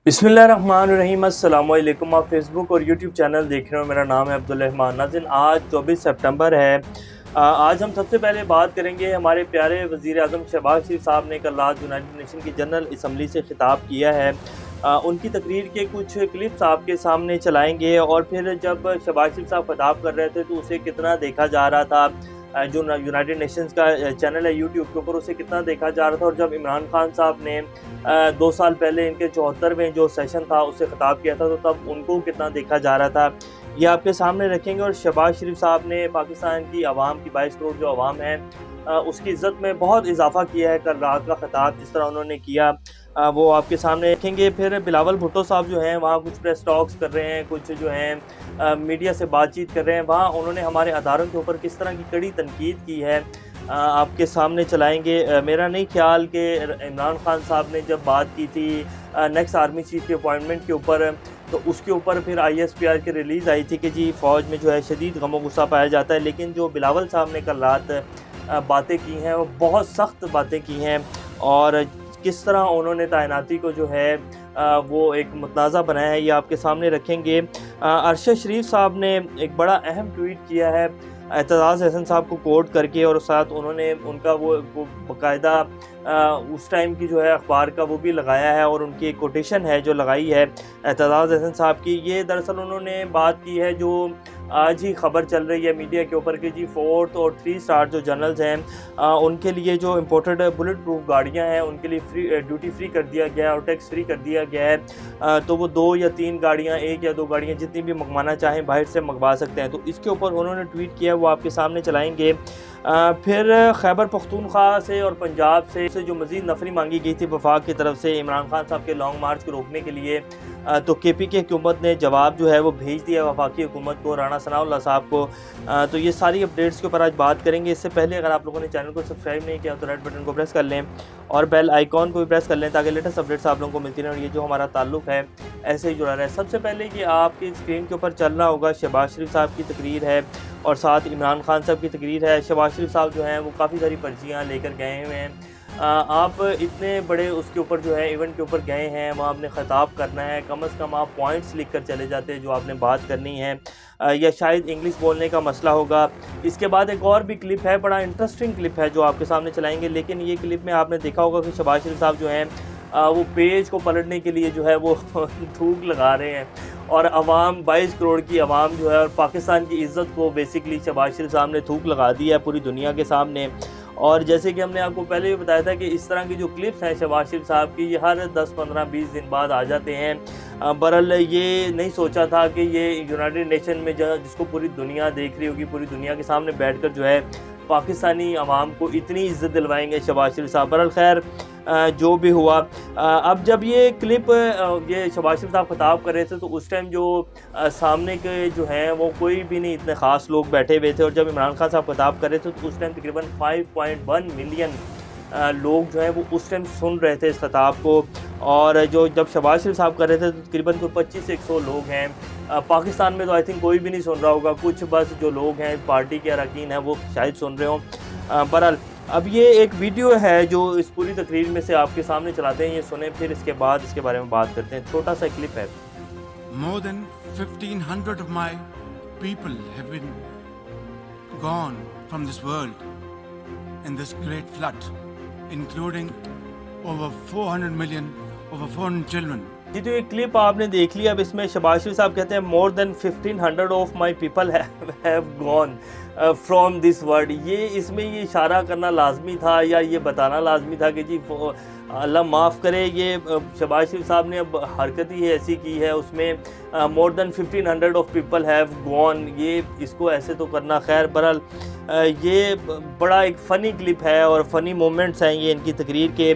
बिस्मिल्लाहिर्रहमानिर्रहीम। अस्सलाम वालेकुम। आप फेसबुक और यूट्यूब चैनल देख रहे हो। मेरा नाम है अब्दुल रहमान। नाज़रीन, आज 24 सितंबर है। आज हम सबसे पहले बात करेंगे हमारे प्यारे वज़ीर आज़म शहबाज शरीफ साहब ने कल रात यूनाइटेड नेशन की जनरल असम्बली से खिताब किया है। उनकी तकरीर के कुछ क्लिप्स आपके सामने चलाएँगे और फिर जब शहबाज शरीफ साहब खिताब कर रहे थे तो उसे कितना देखा जा रहा था, जो यूनाइटेड नेशंस का चैनल है यूट्यूब के ऊपर, उसे कितना देखा जा रहा था। और जब इमरान खान साहब ने 2 साल पहले इनके 74वें जो सेशन था उससे खिताब किया था तो तब उनको कितना देखा जा रहा था, ये आपके सामने रखेंगे। और शहबाज शरीफ साहब ने पाकिस्तान की आवाम की 22 करोड़ जो आवाम है उसकी इज़्ज़त में बहुत इजाफा किया है। कल रात का खिताब जिस तरह उन्होंने किया वो आपके सामने रखेंगे। फिर बिलावल भुट्टो साहब जो हैं वहाँ कुछ प्रेस टॉक्स कर रहे हैं, कुछ जो हैं मीडिया से बातचीत कर रहे हैं। वहाँ उन्होंने हमारे अदारों के ऊपर किस तरह की कड़ी तनकीद की है आपके सामने चलाएँगे। मेरा नहीं ख्याल कि इमरान खान साहब ने जब बात की थी नेक्स्ट आर्मी चीफ के अपॉइंटमेंट के ऊपर, तो उसके ऊपर फिर ISPR की रिलीज़ आई थी कि जी फ़ौज में जो है शदीद गम गुस्सा पाया जाता है। लेकिन जो बिलावल साहब ने कल रात बातें की हैं वो बहुत सख्त बातें की हैं और किस तरह उन्होंने तैनाती को जो है वो एक मुतनाज़ा बनाया है, ये आपके सामने रखेंगे। अरशद शरीफ साहब ने एक बड़ा अहम ट्वीट किया है एतज़ाज़ हसन साहब को कोट करके, और साथ उन्होंने उनका वो बाकायदा उस टाइम की जो है अखबार का वो भी लगाया है और उनकी एक कोटेशन है जो लगाई है एतज़ाज़ हसन साहब की। ये दरअसल उन्होंने बात की है जो आज ही खबर चल रही है मीडिया के ऊपर कि जी 4th और 3 स्टार जो जनरल्स हैं उनके लिए जो इम्पोर्टेड बुलेट प्रूफ गाड़ियाँ हैं उनके लिए फ्री ड्यूटी फ्री कर दिया गया है और टैक्स फ्री कर दिया गया है। तो वो 2 या 3 गाड़ियाँ, 1 या 2 गाड़ियाँ जितनी भी मंगवाना चाहें बाहर से मंगवा सकते हैं। तो इसके ऊपर उन्होंने ट्वीट किया है, वो आपके सामने चलाएँगे। फिर खैबर पख्तूनख्वा से और पंजाब से जो मज़ीद नफरी मांगी गई थी वफाक की तरफ से इमरान खान साहब के लॉन्ग मार्च को रोकने के लिए, तो KPK हुकूमत ने जवाब जो है वो भेज दिया वफाकी हुकूमत को, राना सनाउल्लाह साहब को। तो ये सारी अपडेट्स के ऊपर आज बात करेंगे। इससे पहले अगर आप लोगों ने चैनल को सब्सक्राइब नहीं किया तो रेड बटन को प्रेस कर लें और बेल आइकॉन को भी प्रेस कर लें ताकि लेटेस्ट अपडेट्स आप लोगों को मिलती रहें और ये जो हमारा ताल्लुक़ है ऐसे ही जुड़ा रहे। सबसे पहले ये आपकी स्क्रीन के ऊपर चल रहा होगा शहबाज शरीफ साहब की तकरीर है और साथ इमरान खान साहब की तकरीर है। शहबाज शरीफ साहब जो हैं वो काफ़ी सारी पर्चियाँ लेकर गए हुए हैं। आप इतने बड़े उसके ऊपर जो है इवेंट के ऊपर गए हैं, वहाँ आपने ख़िताब करना है, कम से कम आप पॉइंट्स लिख कर चले जाते हैं जो आपने बात करनी है, या शायद इंग्लिश बोलने का मसला होगा। इसके बाद एक और भी क्लिप है, बड़ा इंटरेस्टिंग क्लिप है जो आपके सामने चलाएंगे। लेकिन ये क्लिप में आपने देखा होगा कि शहबाज शरीफ साहब जो हैं वो पेज को पलटने के लिए जो है वो थूक लगा रहे हैं और अवाम 22 करोड़ की अवाम जो है और पाकिस्तान की इज़्ज़त को बेसिकली शहबाज शरीफ साहब ने थूक लगा दी है पूरी दुनिया के सामने। और जैसे कि हमने आपको पहले भी बताया था कि इस तरह की जो क्लिप्स हैं शहबाज शरीफ साहब की, ये हर 10, 15, 20 दिन बाद आ जाते हैं। बहरहाल ये नहीं सोचा था कि ये यूनाइटेड नेशन में जिसको पूरी दुनिया देख रही होगी, पूरी दुनिया के सामने बैठकर जो है पाकिस्तानी अवाम को इतनी इज़्ज़त दिलवाएंगे शहबाज शरीफ साहब। बहरहाल खैर जो भी हुआ, अब जब ये क्लिप ये शहबाज शरीफ साहब खिताब कर रहे थे तो उस टाइम जो सामने के जो हैं वो कोई भी नहीं इतने ख़ास लोग बैठे हुए थे। और जब इमरान खान साहब खिताब कर रहे थे तो उस टाइम तकरीबन 5.1 मिलियन लोग जो हैं वो उस टाइम सुन रहे थे इस खिताब को। और जो जब शहबाज शरीफ साहब कर रहे थे तो तकरीबन कोई 25 से 100 लोग हैं। पाकिस्तान में तो आई थिंक कोई भी नहीं सुन रहा होगा, कुछ बस जो लोग हैं पार्टी के अरकान हैं वो शायद सुन रहे हों। बहरहाल अब ये एक वीडियो है जो इस पूरी तकरीर में से आपके सामने चलाते हैं, ये सुने, फिर इसके बाद इसके बारे में बात करते हैं। छोटा सा क्लिप है। More than 1,500 of my people have been gone from this world in this great flood, including over 400 million, over 400 children. जी, तो ये क्लिप आपने देख लिया। अब इसमें शहबाज शरीफ साहब कहते हैं more than 1,500 of my people have gone from this world. ये इसमें ये इशारा करना लाजमी था या ये बताना लाजमी था कि जी अल्लाह माफ़ करे, ये शहबाज शरीफ साहब ने अब हरकत ही ऐसी की है उसमें more than 1,500 of people have gone, ये इसको ऐसे तो करना। खैर बहरहाल ये बड़ा एक फ़नी क्लिप है और फ़नी मोमेंट्स हैं ये इनकी तकरीर के।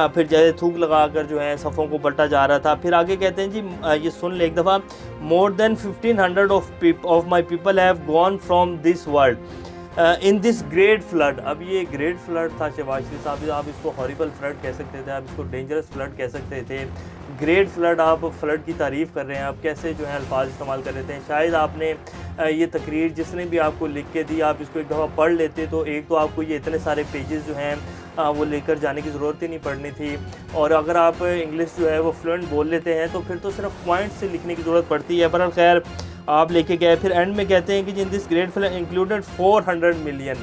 फिर जैसे थूक लगा कर जो है सफ़ों को पलटा जा रहा था। फिर आगे कहते हैं जी ये सुन ले एक दफ़ा, more than 1,500 of my people have gone from this world in this great flood. अब ये ग्रेट फ्लड था शहबाज शरीफ साहब, आप इसको हॉरिबल फ्लड कह सकते थे, आप इसको डेंजरस फ्लड कह सकते थे। ग्रेट फ्लड, आप फ्लड की तारीफ़ कर रहे हैं, आप कैसे जो है अल्फाज इस्तेमाल कर लेते हैं। शायद आपने ये तकरीर जिसने भी आपको लिख के दी, आप इसको एक दफ़ा पढ़ लेते तो एक तो आपको ये इतने सारे पेजेस जो हैं वो लेकर जाने की ज़रूरत ही नहीं पड़नी थी। और अगर आप इंग्लिश जो है वो फ्लुएंट बोल लेते हैं तो फिर तो सिर्फ पॉइंट से लिखने की ज़रूरत पड़ती है। पर खैर आप लेके गए, फिर एंड में कहते हैं कि जिन this great flood included 400 million.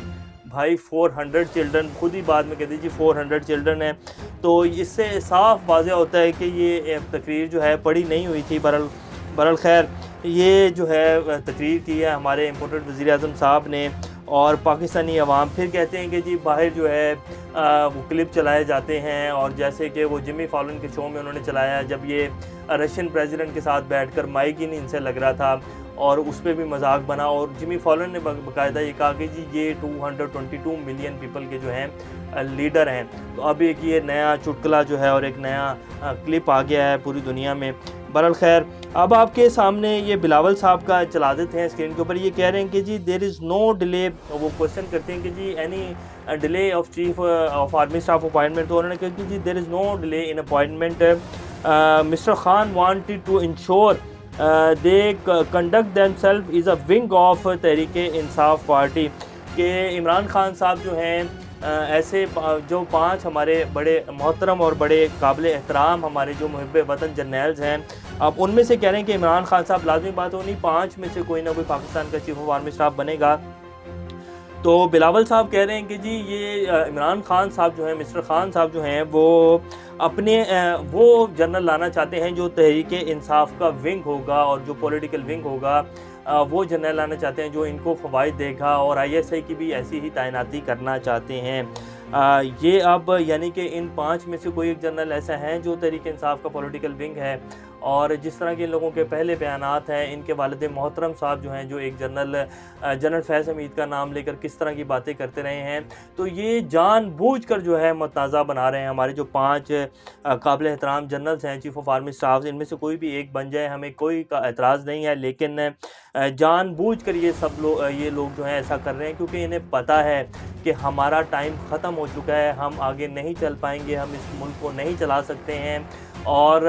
भाई 400 चिल्ड्रन, खुद ही बाद में कह दीजिए 400 चिल्ड्रन है, तो इससे साफ वाज़ेह होता है कि ये तकरीर जो है पढ़ी नहीं हुई थी। बहरहाल खैर ये जो है तकरीर की है हमारे इम्पोर्टेड वज़ीर-ए-आज़म साहब ने, और पाकिस्तानी अवाम फिर कहते हैं कि जी बाहर जो है वो क्लिप चलाए जाते हैं, और जैसे कि वो जिमी फॉलन के शो में उन्होंने चलाया जब ये रशियन प्रेसिडेंट के साथ बैठकर माइक ही नहीं इनसे लग रहा था और उस पर भी मजाक बना, और जिमी फॉलन ने बाकायदा ये कहा कि जी ये 222 मिलियन पीपल के जो हैं लीडर हैं। तो अब एक ये नया चुटकुला जो है और एक नया क्लिप आ गया है पूरी दुनिया में। बहरहाल खैर अब आपके सामने ये बिलावल साहब का चला देते हैं स्क्रीन के ऊपर। ये कह रहे हैं कि जी देयर इज़ नो डिले, वो क्वेश्चन करते हैं कि जी any delay of chief of army staff appointment, तो उन्होंने कहा कि जी there is no delay in appointment, mister Khan wanted to ensure they conduct themselves is a wing of Tehreek e Insaf party, के इमरान खान साहब जो हैं ऐसे जो 5 हमारे बड़े मोहतरम और बड़े काबिल एहतराम हमारे जो मुहिब्बे वतन जर्नल्स हैं, अब उनमें से कह रहे हैं कि इमरान खान साहब, लाजमी बात है उन्हीं 5 में से कोई ना कोई पाकिस्तान का चीफ ऑफ आर्मी स्टाफ बनेगा। तो बिलावल साहब कह रहे हैं कि जी ये इमरान खान साहब जो हैं, मिस्टर खान साहब जो हैं, वो अपने वो जनरल लाना चाहते हैं जो तहरीक-ए-इंसाफ का विंग होगा और जो पॉलिटिकल विंग होगा, वो जनरल लाना चाहते हैं जो इनको फ़वाइद देगा, और ISI की भी ऐसी ही तैनाती करना चाहते हैं। ये अब यानी कि इन 5 में से कोई एक जनरल ऐसा है जो तहरीक-ए-इंसाफ का पॉलिटिकल विंग है, और जिस तरह के इन लोगों के पहले बयानात हैं, इनके वालिद मोहतरम साहब जो हैं, जो एक जनरल फैज़ हमीद का नाम लेकर किस तरह की बातें करते रहे हैं, तो ये जानबूझकर जो है मुतनाज़ा बना रहे हैं। हमारे जो 5 काबिल एहतराम जनरल्स हैं चीफ ऑफ आर्मी स्टाफ, इनमें से कोई भी एक बन जाए हमें कोई का एतराज़ नहीं है, लेकिन जानबूझकर ये लोग जो हैं ऐसा कर रहे हैं क्योंकि इन्हें पता है कि हमारा टाइम ख़त्म हो चुका है, हम आगे नहीं चल पाएंगे, हम इस मुल्क को नहीं चला सकते हैं। और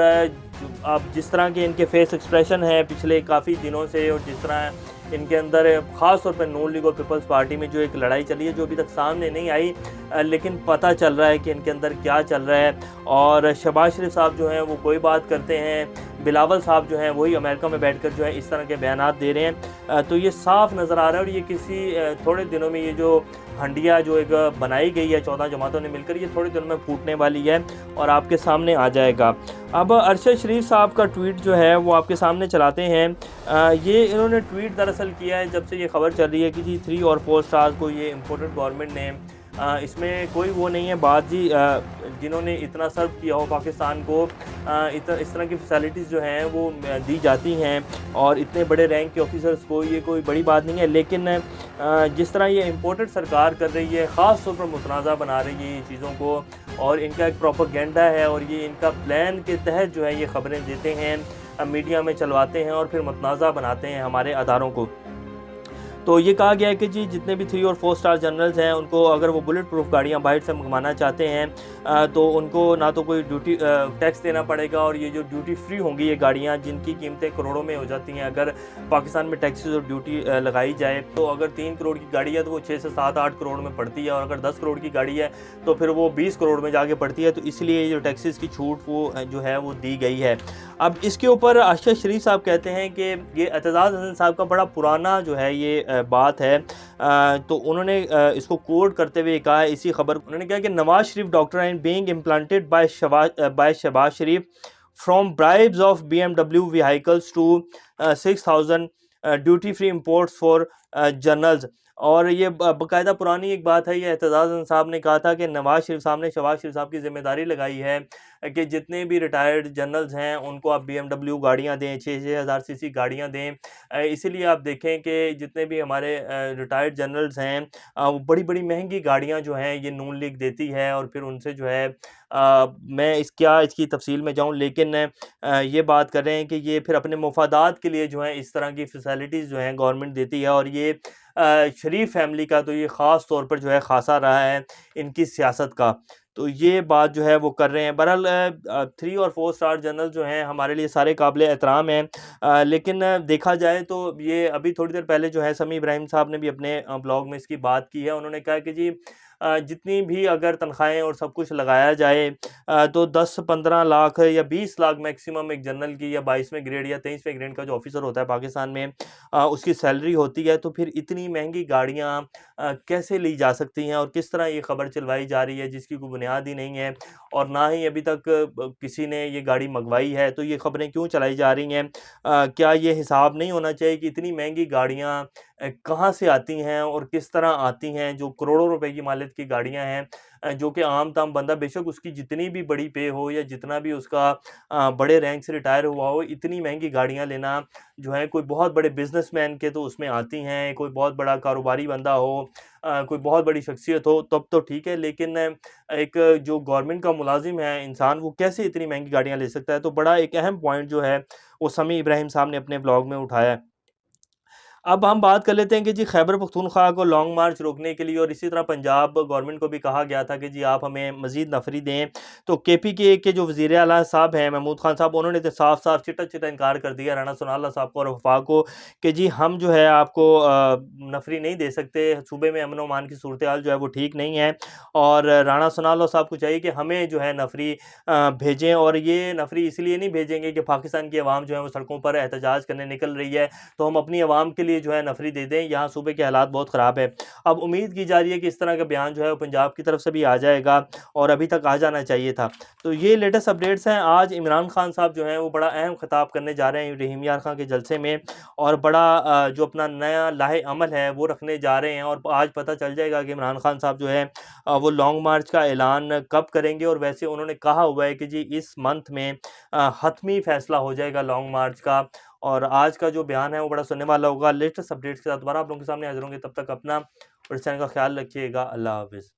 अब जिस तरह के इनके फेस एक्सप्रेशन है पिछले काफ़ी दिनों से, और जिस तरह इनके अंदर ख़ास तौर पर नून लीग और पीपल्स पार्टी में जो एक लड़ाई चली है जो अभी तक सामने नहीं आई, लेकिन पता चल रहा है कि इनके अंदर क्या चल रहा है। और शहबाज शरीफ साहब जो हैं वो कोई बात करते हैं, बिलावल साहब जो हैं वही अमेरिका में बैठकर जो है इस तरह के बयानात दे रहे हैं। तो ये साफ नज़र आ रहा है, और ये किसी थोड़े दिनों में ये जो हंडिया जो एक बनाई गई है 14 जमातों ने मिलकर, ये थोड़े दिनों में फूटने वाली है और आपके सामने आ जाएगा। अब अरशद शरीफ साहब का ट्वीट जो है वो आपके सामने चलाते हैं। ये इन्होंने ट्वीट दरअसल किया है जब से ये खबर चल रही है कि जी 3 और 4 स्टार्स को ये इम्पोर्टेड गवर्नमेंट ने, इसमें कोई वो नहीं है बात जी, जिन्होंने इतना सर्व किया हो पाकिस्तान को, इस तरह की फैसिलिटीज़ जो हैं वो दी जाती हैं, और इतने बड़े रैंक के ऑफिसर्स को ये कोई बड़ी बात नहीं है। लेकिन जिस तरह ये इम्पोर्टेड सरकार कर रही है, ख़ास तौर पर मुतनाज़ा बना रही है ये चीज़ों को, और इनका एक प्रोपेगेंडा है, और ये इनका प्लान के तहत जो है ये ख़बरें देते हैं, मीडिया में चलवाते हैं और फिर मुतनाज़ा बनाते हैं हमारे अदारों को। तो ये कहा गया है कि जी जितने भी 3 और 4 स्टार जनरल्स हैं उनको अगर वो बुलेट प्रूफ गाड़ियाँ बाहर से मंगवाना चाहते हैं तो उनको ना तो कोई ड्यूटी टैक्स देना पड़ेगा, और ये जो ड्यूटी फ्री होंगी ये गाड़ियाँ जिनकी कीमतें करोड़ों में हो जाती हैं, अगर पाकिस्तान में टैक्सेस और ड्यूटी लगाई जाए, तो अगर 3 करोड़ की गाड़ी है तो वो 6 से 7-8 करोड़ में पड़ती है, और अगर 10 करोड़ की गाड़ी है तो फिर वो 20 करोड़ में जाके पड़ती है। तो इसलिए जो टैक्सेस की छूट वो जो है वो दी गई है। अब इसके ऊपर अरशद शरीफ साहब कहते हैं कि ये एतजाज़ हसन साहब का बड़ा पुराना जो है ये बात है, तो उन्होंने इसको कोट करते हुए कहा है इसी खबर, उन्होंने कहा कि Nawaz Sharif doctor and being implanted by Shahbaz Sharif from bribes of BMW vehicles to 6,000 duty free imports for generals. और ये बाकायदा पुरानी एक बात है, ये एतजाज़ हसन साहब ने कहा था कि नवाज शरीफ साहब ने शहबाज शरीफ साहब की जिम्मेदारी लगाई है कि जितने भी रिटायर्ड जनरल्स हैं उनको आप BMW गाड़ियाँ दें, 6-6 हज़ार सीसी गाड़ियाँ दें। इसीलिए आप देखें कि जितने भी हमारे रिटायर्ड जनरल्स हैं वो बड़ी बड़ी महंगी गाड़ियाँ जो हैं ये नून लीग देती है, और फिर उनसे जो है मैं इसकी तफसील में जाऊँ, लेकिन ये बात कर रहे हैं कि ये फिर अपने मुफादात के लिए जो है इस तरह की फैसिलिटीज़ जो हैं गवर्नमेंट देती है, और ये शरीफ फैमिली का तो ये ख़ास तौर पर जो है खासा रहा है इनकी सियासत का। तो ये बात जो है वो कर रहे हैं। बहरहाल 3 और 4 स्टार जनरल जो हैं हमारे लिए सारे काबिल एहतराम हैं। लेकिन देखा जाए तो ये अभी थोड़ी देर पहले जो है समी इब्राहिम साहब ने भी अपने ब्लॉग में इसकी बात की है। उन्होंने कहा कि जी जितनी भी अगर तनख्वाहें और सब कुछ लगाया जाए तो 10-15 लाख या 20 लाख मैक्सिमम एक जनरल की, या 22वें ग्रेड या 23वें ग्रेड का जो ऑफिसर होता है पाकिस्तान में उसकी सैलरी होती है। तो फिर इतनी महंगी गाड़ियाँ कैसे ली जा सकती हैं और किस तरह ये खबर चलवाई जा रही है जिसकी कोई बुनियाद ही नहीं है, और ना ही अभी तक किसी ने ये गाड़ी मंगवाई है। तो ये खबरें क्यों चलाई जा रही हैं? क्या ये हिसाब नहीं होना चाहिए कि इतनी महंगी गाड़ियाँ कहाँ से आती हैं और किस तरह आती हैं, जो करोड़ों रुपए की मालियत की गाड़ियाँ हैं, जो कि आम ताम बंदा बेशक उसकी जितनी भी बड़ी पे हो या जितना भी उसका बड़े रैंक से रिटायर हुआ हो, इतनी महंगी गाड़ियाँ लेना जो है कोई बहुत बड़े बिजनेसमैन के तो उसमें आती हैं, कोई बहुत बड़ा कारोबारी बंदा हो, कोई बहुत बड़ी शख्सियत हो तब तो ठीक है। लेकिन एक जो गवर्नमेंट का मुलाजिम है इंसान, वो कैसे इतनी महंगी गाड़ियाँ ले सकता है? तो बड़ा एक अहम पॉइंट जो है वो समी इब्राहिम साहब ने अपने ब्लॉग में उठाया है। अब हम बात कर लेते हैं कि जी खैबर पख्तूनख्वा को लॉन्ग मार्च रोकने के लिए और इसी तरह पंजाब गवर्नमेंट को भी कहा गया था कि जी आप हमें मज़ीद नफरी दें। तो केपीके के जो वज़ीर आला साहब हैं महमूद खान साहब, उन्होंने तो साफ साफ चिट्टा चिट्टा इनकार कर दिया राना सनाउल्लाह साहब को और वफाक को कि जी हम जो है आपको नफरी नहीं दे सकते। सूबे में अमन अमान की सूरत हाल जो है वो ठीक नहीं है, और राना सनाउल्लाह साहब को चाहिए कि हमें जो है नफरी भेजें। और ये नफरी इसलिए नहीं भेजेंगे कि पाकिस्तान की आवाम जो है वो सड़कों पर एहतजाज करने निकल रही है तो हम अपनी आवाम के लिए जो है नफरी दे दें। यहाँ सूबे के हालात बहुत ख़राब है। अब उम्मीद की जा रही है कि इस तरह का बयान जो है वो पंजाब की तरफ से भी आ जाएगा, और अभी तक आ जाना चाहिए था। तो ये लेटेस्ट अपडेट्स हैं। आज इमरान खान साहब जो हैं वो बड़ा अहम खिताब करने जा रहे हैं रहीम यार खां के जलसे में, और बड़ा जो अपना नया लाहे अमल है वो रखने जा रहे हैं। और आज पता चल जाएगा कि इमरान खान साहब जो है वो लॉन्ग मार्च का ऐलान कब करेंगे। और वैसे उन्होंने कहा हुआ है कि जी इस मंथ में हतमी फैसला हो जाएगा लॉन्ग मार्च का। और आज का जो बयान है वो बड़ा सुनने वाला होगा। लेटेस्ट अपडेट्स के साथ दोबारा आप लोगों के सामने हाजिर होंगे। तब तक अपना और इस चैनल का ख्याल रखिएगा। अल्लाह हाफिज़।